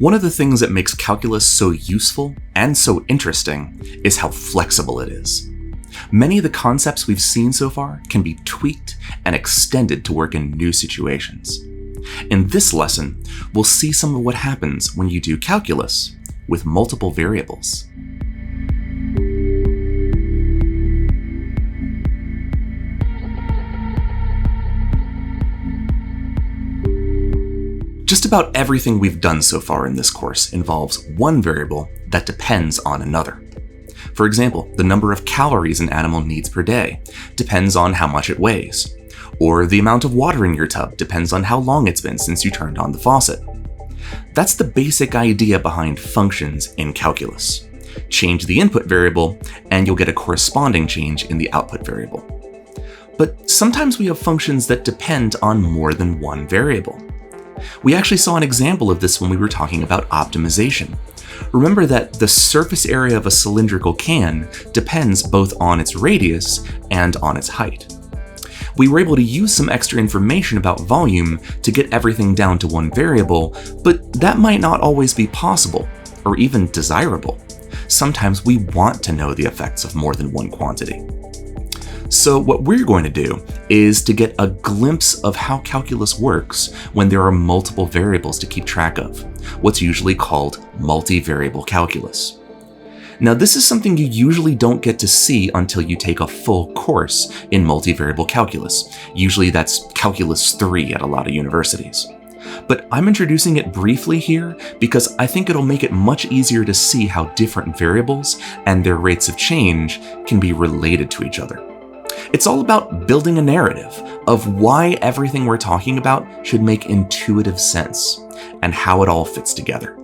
One of the things that makes calculus so useful and so interesting is how flexible it is. Many of the concepts we've seen so far can be tweaked and extended to work in new situations. In this lesson, we'll see some of what happens when you do calculus with multiple variables. Just about everything we've done so far in this course involves one variable that depends on another. For example, the number of calories an animal needs per day depends on how much it weighs, or the amount of water in your tub depends on how long it's been since you turned on the faucet. That's the basic idea behind functions in calculus. Change the input variable, and you'll get a corresponding change in the output variable. But sometimes we have functions that depend on more than one variable. We actually saw an example of this when we were talking about optimization. Remember that the surface area of a cylindrical can depends both on its radius and on its height. We were able to use some extra information about volume to get everything down to one variable, but that might not always be possible, or even desirable. Sometimes we want to know the effects of more than one quantity. So what we're going to do is to get a glimpse of how calculus works when there are multiple variables to keep track of, what's usually called multivariable calculus. Now, this is something you usually don't get to see until you take a full course in multivariable calculus. Usually that's Calculus 3 at a lot of universities. But I'm introducing it briefly here because I think it'll make it much easier to see how different variables and their rates of change can be related to each other. It's all about building a narrative of why everything we're talking about should make intuitive sense and how it all fits together.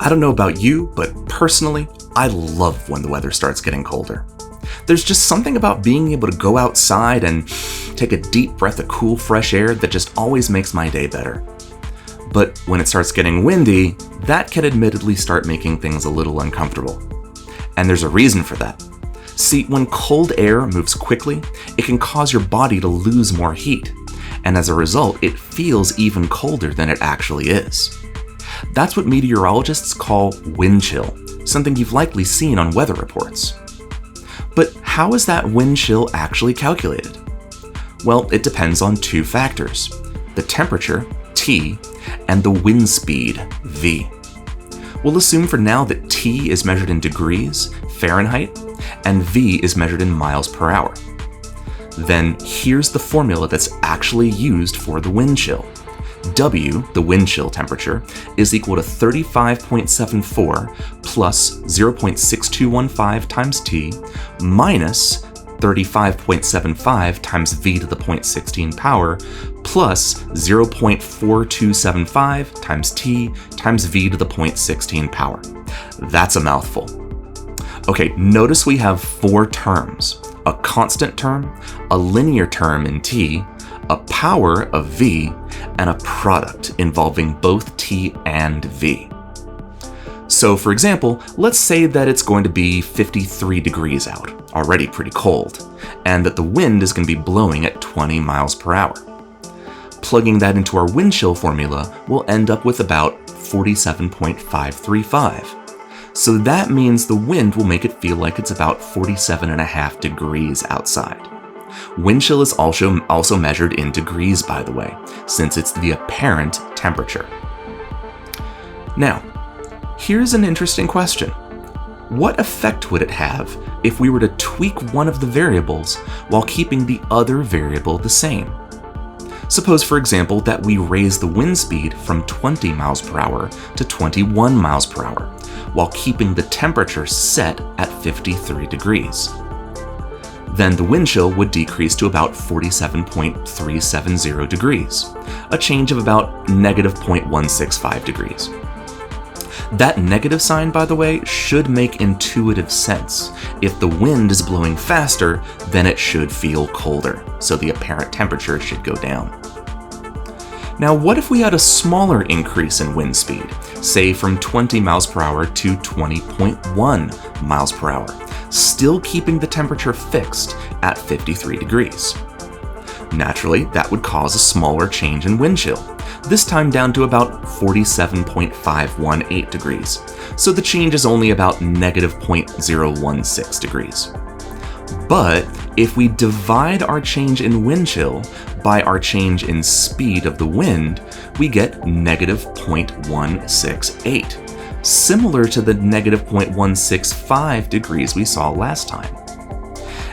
I don't know about you, but personally, I love when the weather starts getting colder. There's just something about being able to go outside and take a deep breath of cool, fresh air that just always makes my day better. But when it starts getting windy, that can admittedly start making things a little uncomfortable. And there's a reason for that. See, when cold air moves quickly, it can cause your body to lose more heat, and as a result, it feels even colder than it actually is. That's what meteorologists call wind chill, something you've likely seen on weather reports. But how is that wind chill actually calculated? Well, it depends on two factors: the temperature, T, and the wind speed, V. We'll assume for now that T is measured in degrees, Fahrenheit, and V is measured in miles per hour. Then here's the formula that's actually used for the wind chill. W, the wind chill temperature, is equal to 35.74 plus 0.6215 times T minus 35.75 times V to the 0.16 power plus 0.4275 times T times V to the 0.16 power. That's a mouthful. Okay, notice we have four terms: a constant term, a linear term in T, a power of V, and a product involving both T and V. So for example, let's say that it's going to be 53 degrees out, already pretty cold, and that the wind is going to be blowing at 20 miles per hour. Plugging that into our wind chill formula, we'll end up with about 47.535. So that means the wind will make it feel like it's about 47.5 degrees outside. Wind chill is also measured in degrees, by the way, since it's the apparent temperature. Now, here's an interesting question. What effect would it have if we were to tweak one of the variables while keeping the other variable the same? Suppose, for example, that we raise the wind speed from 20 miles per hour to 21 miles per hour, while keeping the temperature set at 53 degrees. Then the wind chill would decrease to about 47.370 degrees, a change of about negative 0.165 degrees. That negative sign, by the way, should make intuitive sense. If the wind is blowing faster, then it should feel colder, so the apparent temperature should go down. Now, what if we had a smaller increase in wind speed, say from 20 miles per hour to 20.1 miles per hour, still keeping the temperature fixed at 53 degrees? Naturally, that would cause a smaller change in wind chill, this time down to about 47.518 degrees, so the change is only about negative 0.016 degrees. But if we divide our change in wind chill by our change in speed of the wind, we get negative 0.168, similar to the negative 0.165 degrees we saw last time.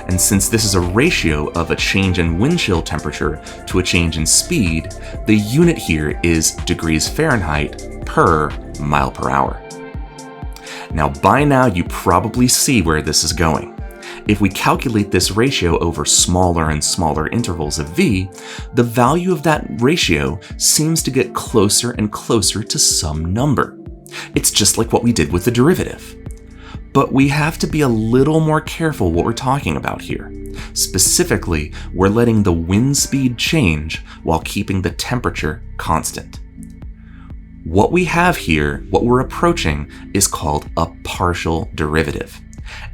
And since this is a ratio of a change in wind chill temperature to a change in speed, the unit here is degrees Fahrenheit per mile per hour. Now, by now you probably see where this is going. If we calculate this ratio over smaller and smaller intervals of v, the value of that ratio seems to get closer and closer to some number. It's just like what we did with the derivative. But we have to be a little more careful what we're talking about here. Specifically, we're letting the wind speed change while keeping the temperature constant. What we have here, what we're approaching, is called a partial derivative,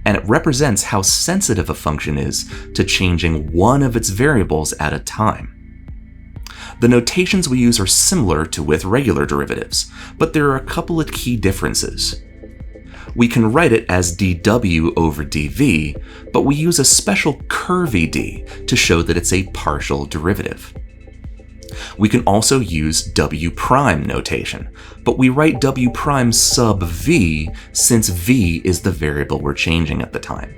and it represents how sensitive a function is to changing one of its variables at a time. The notations we use are similar to with regular derivatives, but there are a couple of key differences. We can write it as dw over dv, but we use a special curvy d to show that it's a partial derivative. We can also use w prime notation, but we write w prime sub v since v is the variable we're changing at the time.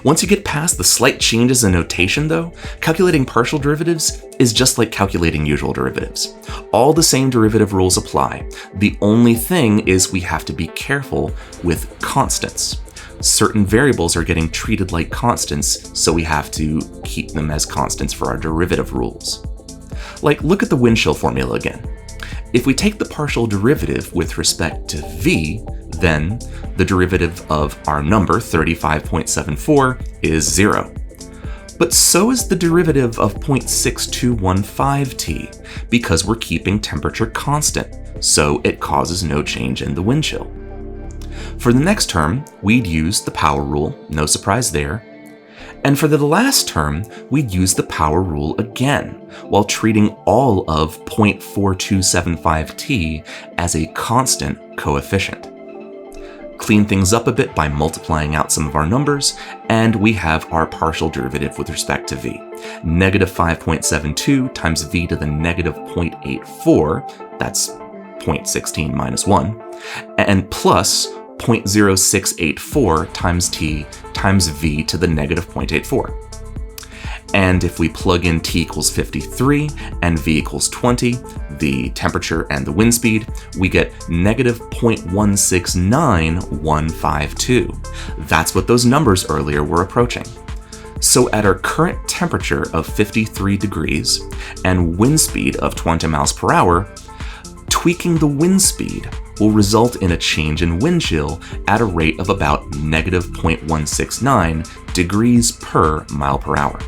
Once you get past the slight changes in notation though, calculating partial derivatives is just like calculating usual derivatives. All the same derivative rules apply. The only thing is we have to be careful with constants. Certain variables are getting treated like constants, so we have to keep them as constants for our derivative rules. Like, look at the wind chill formula again. If we take the partial derivative with respect to v, then the derivative of our number, 35.74, is 0. But so is the derivative of 0.6215t, because we're keeping temperature constant, so it causes no change in the wind chill. For the next term, we'd use the power rule, no surprise there. And for the last term, we'd use the power rule again, while treating all of 0.4275t as a constant coefficient. Clean things up a bit by multiplying out some of our numbers, and we have our partial derivative with respect to v. Negative 5.72 times v to the negative 0.84, that's 0.16 minus 1, and plus 0.0684 times t times v to the negative 0.84. And if we plug in t equals 53 and v equals 20, the temperature and the wind speed, we get negative 0.169152. That's what those numbers earlier were approaching. So at our current temperature of 53 degrees and wind speed of 20 miles per hour, tweaking the wind speed will result in a change in wind chill at a rate of about negative 0.169 degrees per mile per hour.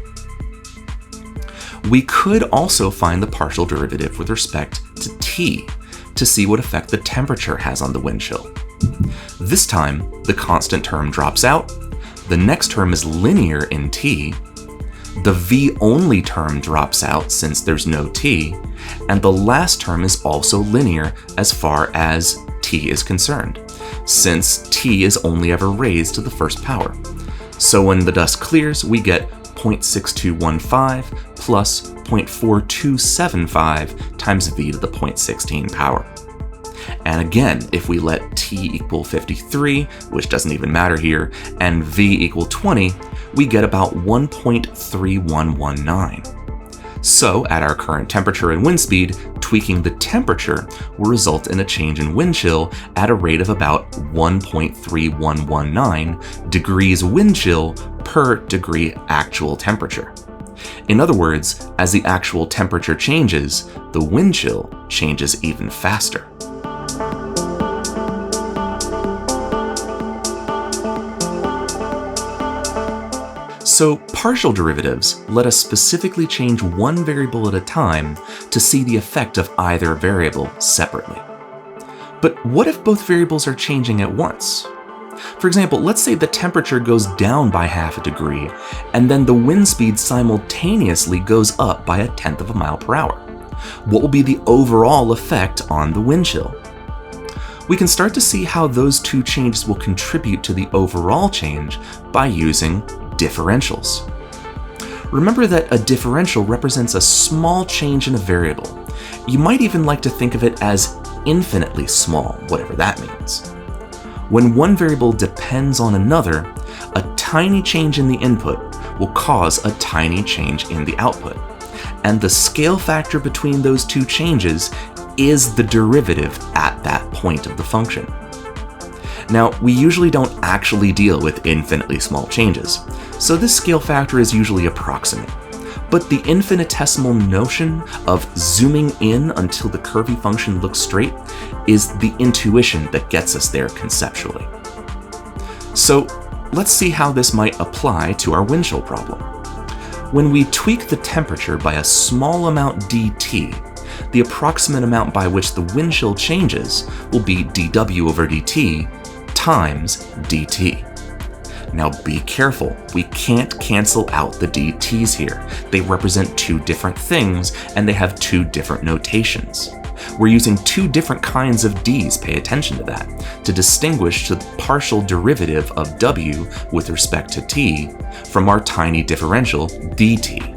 We could also find the partial derivative with respect to t to see what effect the temperature has on the wind chill. This time, the constant term drops out, the next term is linear in t, the v-only term drops out since there's no t, and the last term is also linear as far as t is concerned, since t is only ever raised to the first power. So when the dust clears, we get 0.6215 plus 0.4275 times v to the 0.16 power. And again, if we let t equal 53, which doesn't even matter here, and v equal 20, we get about 1.3119. So at our current temperature and wind speed, tweaking the temperature will result in a change in wind chill at a rate of about 1.3119 degrees wind chill per degree actual temperature. In other words, as the actual temperature changes, the wind chill changes even faster. So partial derivatives let us specifically change one variable at a time to see the effect of either variable separately. But what if both variables are changing at once? For example, let's say the temperature goes down by half a degree, and then the wind speed simultaneously goes up by 1/10 of a mile per hour. What will be the overall effect on the wind chill? We can start to see how those two changes will contribute to the overall change by using differentials. Remember that a differential represents a small change in a variable. You might even like to think of it as infinitely small, whatever that means. When one variable depends on another, a tiny change in the input will cause a tiny change in the output. And the scale factor between those two changes is the derivative at that point of the function. Now, we usually don't actually deal with infinitely small changes, so this scale factor is usually approximate. But the infinitesimal notion of zooming in until the curvy function looks straight is the intuition that gets us there conceptually. So let's see how this might apply to our wind chill problem. When we tweak the temperature by a small amount dt, the approximate amount by which the wind chill changes will be dW over dt times dt. Now be careful, we can't cancel out the dt's here. They represent two different things and they have two different notations. We're using two different kinds of d's, pay attention to that, to distinguish the partial derivative of w with respect to t from our tiny differential dt.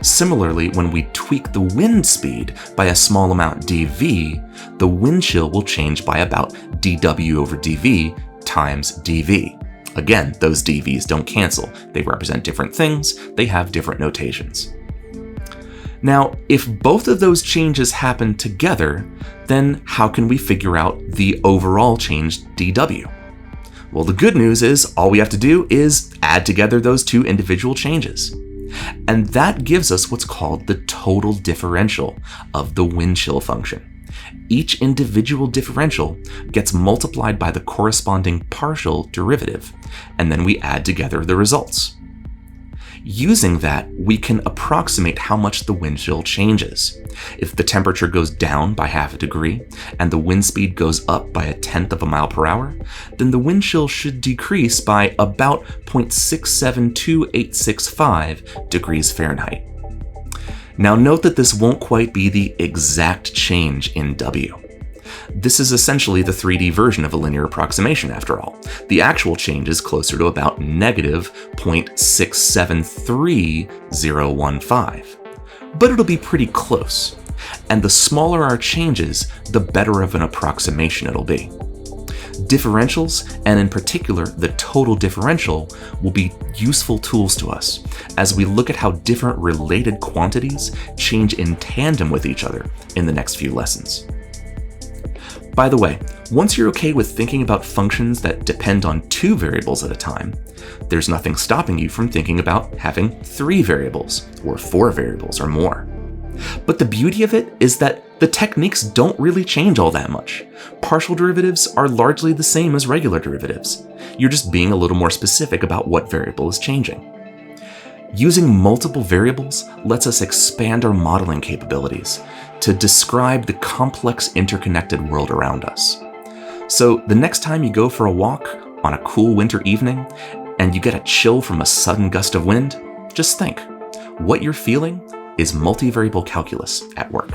Similarly, when we tweak the wind speed by a small amount dv, the wind chill will change by about dw over dv times dv. Again, those dv's don't cancel. They represent different things, they have different notations. Now, if both of those changes happen together, then how can we figure out the overall change dw? Well, the good news is all we have to do is add together those two individual changes. And that gives us what's called the total differential of the wind chill function. Each individual differential gets multiplied by the corresponding partial derivative, and then we add together the results. Using that, we can approximate how much the wind chill changes. If the temperature goes down by half a degree and the wind speed goes up by 1/10 of a mile per hour, then the wind chill should decrease by about 0.672865 degrees Fahrenheit. Now note that this won't quite be the exact change in W. This is essentially the 3D version of a linear approximation after all. The actual change is closer to about negative 0.673015. But it'll be pretty close. And the smaller our changes, the better of an approximation it'll be. Differentials, and in particular the total differential, will be useful tools to us as we look at how different related quantities change in tandem with each other in the next few lessons. By the way, once you're okay with thinking about functions that depend on two variables at a time, there's nothing stopping you from thinking about having 3 variables, or 4 variables, or more. But the beauty of it is that the techniques don't really change all that much. Partial derivatives are largely the same as regular derivatives. You're just being a little more specific about what variable is changing. Using multiple variables lets us expand our modeling capabilities to describe the complex interconnected world around us. So the next time you go for a walk on a cool winter evening and you get a chill from a sudden gust of wind, just think, what you're feeling is multivariable calculus at work.